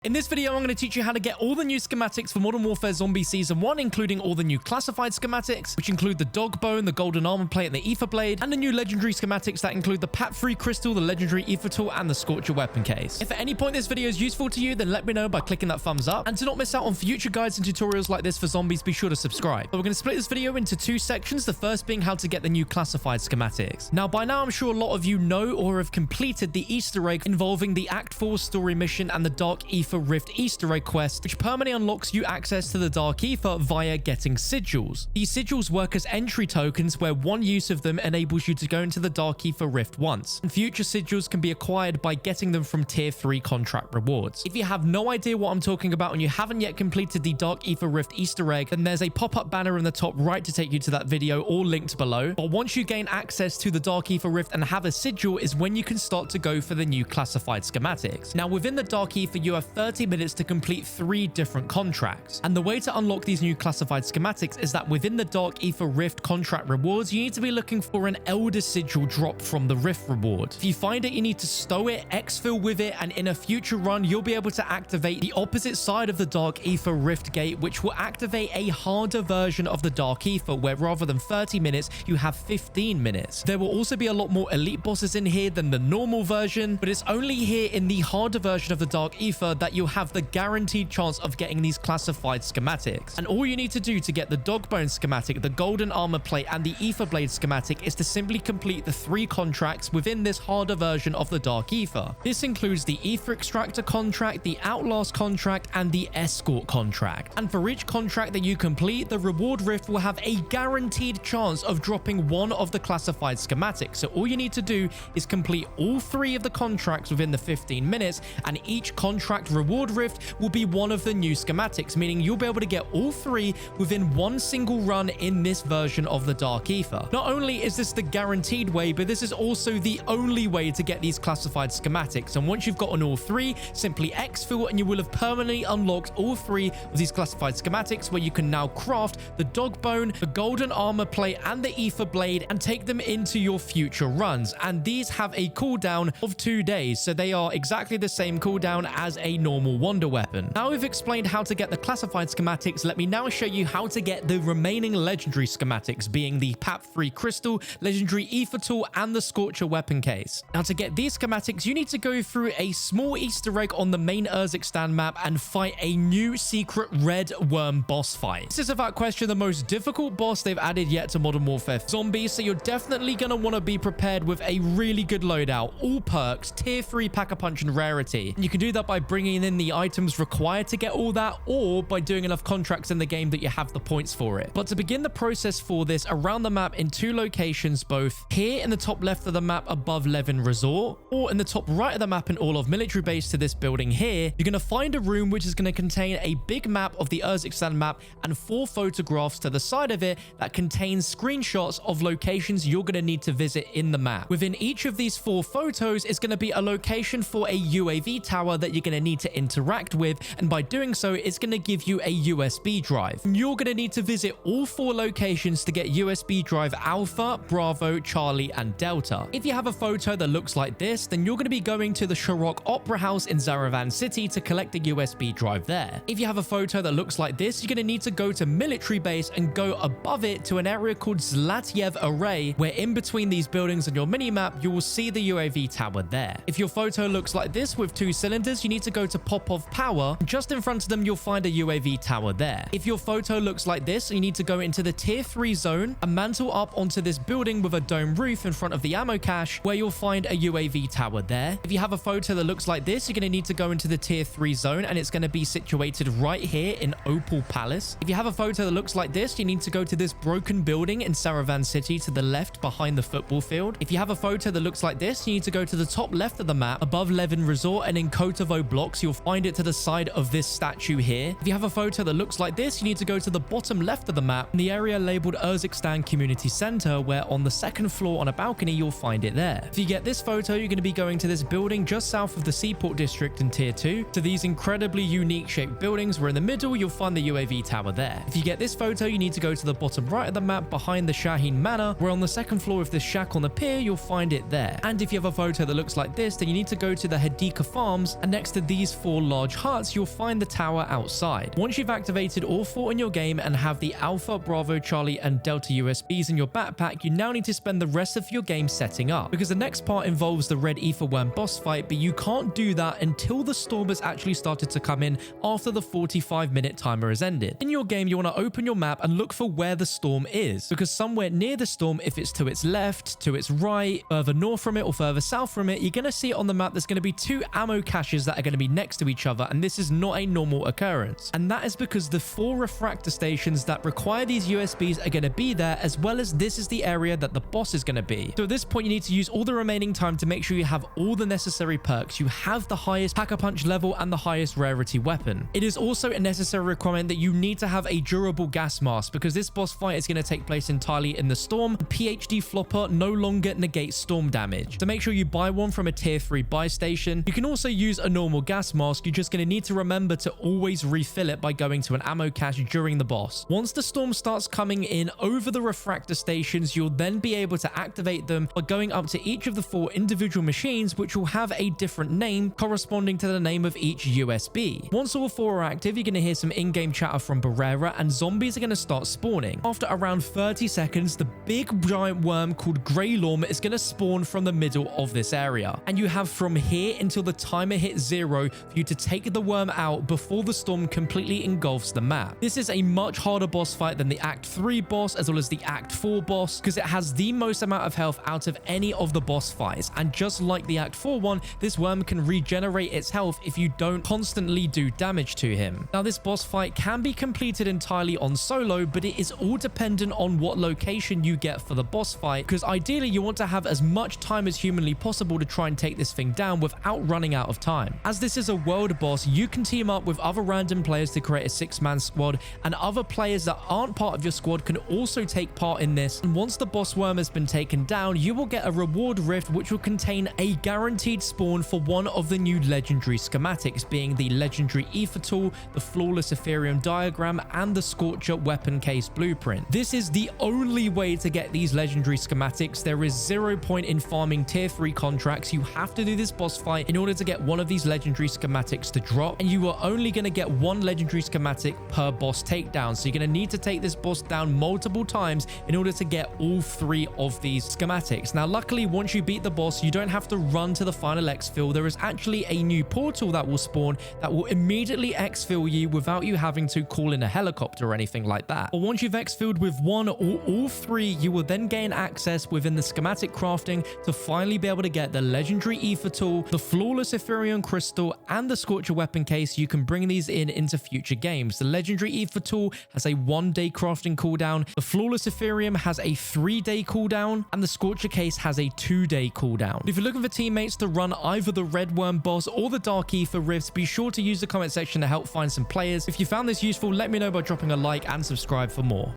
In this video, I'm going to teach you how to get all the new schematics for Modern Warfare Zombie Season 1, including all the new classified schematics, which include the dog bone, the golden armor plate, and the ether blade, and the new legendary schematics that include the MW3 crystal, the legendary ether tool, and the scorcher weapon case. If at any point this video is useful to you, then let me know by clicking that thumbs up. And to not miss out on future guides and tutorials like this for zombies, be sure to subscribe. So we're going to split this video into two sections, the first being how to get the new classified schematics. Now, by now, I'm sure a lot of you know or have completed the Easter egg involving the Act 4 story mission and the Dark Ether Rift Easter egg quest, which permanently unlocks you access to the Dark Ether via getting sigils. These sigils work as entry tokens where one use of them enables you to go into the Dark Ether Rift once, and future sigils can be acquired by getting them from tier 3 contract rewards. If you have no idea what I'm talking about and you haven't yet completed the Dark Ether Rift Easter egg, then there's a pop-up banner in the top right to take you to that video, all linked below. But once you gain access to the Dark Ether Rift and have a sigil is when you can start to go for the new classified schematics. Now, within the Dark Ether, you have 30 minutes to complete 3 different contracts. And the way to unlock these new classified schematics is that within the Dark Ether Rift contract rewards, you need to be looking for an Elder Sigil drop from the Rift reward. If you find it, you need to stow it, exfil with it, and in a future run, you'll be able to activate the opposite side of the Dark Ether Rift gate, which will activate a harder version of the Dark Ether, where rather than 30 minutes, you have 15 minutes. There will also be a lot more elite bosses in here than the normal version, but it's only here in the harder version of the Dark Ether that you'll have the guaranteed chance of getting these classified schematics. And all you need to do to get the dog bone schematic, the golden armor plate, and the ether blade schematic is to simply complete the 3 contracts within this harder version of the Dark Ether. This includes the ether extractor contract, the outlast contract, and the escort contract. And for each contract that you complete, the reward rift will have a guaranteed chance of dropping one of the classified schematics. So all you need to do is complete all 3 of the contracts within the 15 minutes, and each contract reward rift will be one of the new schematics, meaning you'll be able to get all 3 within one single run in this version of the Dark Ether. Not only is this the guaranteed way, but this is also the only way to get these classified schematics. And once you've gotten all 3, simply exfil and you will have permanently unlocked all 3 of these classified schematics, where you can now craft the dog bone, the golden armor plate, and the ether blade and take them into your future runs. And these have a cooldown of 2 days, so they are exactly the same cooldown as a normal wonder weapon. Now we've explained how to get the classified schematics, let me now show you how to get the remaining legendary schematics, being the MW3 crystal, legendary ether tool, and the scorcher weapon case. Now, to get these schematics, you need to go through a small Easter egg on the main Urzikstan map and fight a new secret red worm boss fight. This is without question the most difficult boss they've added yet to Modern Warfare Zombies, so you're definitely going to want to be prepared with a really good loadout, all perks, tier 3 pack-a-punch and rarity. And you can do that by bringing in the items required to get all that, or by doing enough contracts in the game that you have the points for it. But to begin the process for this, around the map in 2 locations, both here in the top left of the map above Levin Resort, or in the top right of the map in all of military base to this building here, you're going to find a room which is going to contain a big map of the Urzikstan map and 4 photographs to the side of it that contains screenshots of locations you're going to need to visit in the map. Within each of these 4 photos is going to be a location for a UAV tower that you're going to need to interact with, and by doing so, it's going to give you a USB drive. You're going to need to visit all 4 locations to get USB drive Alpha, Bravo, Charlie, and Delta. If you have a photo that looks like this, then you're going to be going to the Shorok Opera House in Zaravan City to collect the USB drive there. If you have a photo that looks like this, you're going to need to go to military base and go above it to an area called Zlatyev Array, where in between these buildings on your mini-map, you will see the UAV tower there. If your photo looks like this with 2 cylinders, you need to go to Popov Power. Just in front of them, you'll find a UAV tower there. If your photo looks like this, you need to go into the tier 3 zone and mantle up onto this building with a dome roof in front of the ammo cache, where you'll find a UAV tower there. If you have a photo that looks like this, you're going to need to go into the tier 3 zone, and it's going to be situated right here in Opal Palace. If you have a photo that looks like this, you need to go to this broken building in Saravan City to the left behind the football field. If you have a photo that looks like this, you need to go to the top left of the map above Levin Resort, and in Kotovo blocks, you'll find it to the side of this statue here. If you have a photo that looks like this, you need to go to the bottom left of the map in the area labeled Urzikstan Community Center, where on the 2nd floor on a balcony, you'll find it there. If you get this photo, you're going to be going to this building just south of the Seaport District in Tier 2, to these incredibly unique shaped buildings, where in the middle, you'll find the UAV tower there. If you get this photo, you need to go to the bottom right of the map behind the Shaheen Manor, where on the 2nd floor of this shack on the pier, you'll find it there. And if you have a photo that looks like this, then you need to go to the Hadika Farms, and next to these these 4 large huts, you'll find the tower outside. Once you've activated all 4 in your game and have the Alpha, Bravo, Charlie, and Delta USBs in your backpack, you now need to spend the rest of your game setting up, because the next part involves the red ether worm boss fight, but you can't do that until the storm has actually started to come in after the 45-minute timer has ended. In your game, you want to open your map and look for where the storm is, because somewhere near the storm, if it's to its left, to its right, further north from it, or further south from it, you're going to see on the map there's going to be 2 ammo caches that are going to be next to each other, and this is not a normal occurrence. And that is because the 4 refractor stations that require these USBs are going to be there, as well as this is the area that the boss is going to be. So at this point, you need to use all the remaining time to make sure you have all the necessary perks. You have the highest Pack-a-Punch level and the highest rarity weapon. It is also a necessary requirement that you need to have a durable gas mask, because this boss fight is going to take place entirely in the storm. The PhD flopper no longer negates storm damage, so make sure you buy one from a tier 3 buy station. You can also use a normal gas mask. You're just going to need to remember to always refill it by going to an ammo cache during the boss. Once the storm starts coming in over the refractor stations, you'll then be able to activate them by going up to each of the 4 individual machines, which will have a different name corresponding to the name of each USB. Once all 4 are active, you're going to hear some in-game chatter from Barrera, and zombies are going to start spawning. After around 30 seconds, the big giant worm called Grey Lorm is going to spawn from the middle of this area, and you have from here until the timer hits 0 for you to take the worm out before the storm completely engulfs the map. This is a much harder boss fight than the Act 3 boss as well as the Act 4 boss, because it has the most amount of health out of any of the boss fights, and just like the Act 4 one, this worm can regenerate its health if you don't constantly do damage to him. Now, this boss fight can be completed entirely on solo, but it is all dependent on what location you get for the boss fight, because ideally you want to have as much time as humanly possible to try and take this thing down without running out of time. As this is a world boss, you can team up with other random players to create a 6-man squad, and other players that aren't part of your squad can also take part in this. And once the boss worm has been taken down, you will get a reward rift which will contain a guaranteed spawn for one of the new legendary schematics, being the legendary ether tool, the flawless Ethereum diagram, and the Scorcher weapon case blueprint. This is the only way to get these legendary schematics. There is 0 point in farming tier 3 contracts. You have to do this boss fight in order to get one of these legendary schematics to drop, and you are only going to get 1 legendary schematic per boss takedown, so you're going to need to take this boss down multiple times in order to get all 3 of these schematics. Now, luckily, once you beat the boss, you don't have to run to the final exfil. There is actually a new portal that will spawn that will immediately exfil you without you having to call in a helicopter or anything like that. But once you've exfilled with 1 or all 3, you will then gain access within the schematic crafting to finally be able to get the legendary ether tool, the flawless Ethereum crystal, and the Scorcher weapon case. You can bring these into future games. The legendary ether tool has a 1-day crafting cooldown, the flawless Ethereum has a 3-day cooldown, and the Scorcher case has a 2-day cooldown. If you're looking for teammates to run either the red worm boss or the dark ether rifts, be sure to use the comment section to help find some players. If you found this useful, let me know by dropping a like and subscribe for more.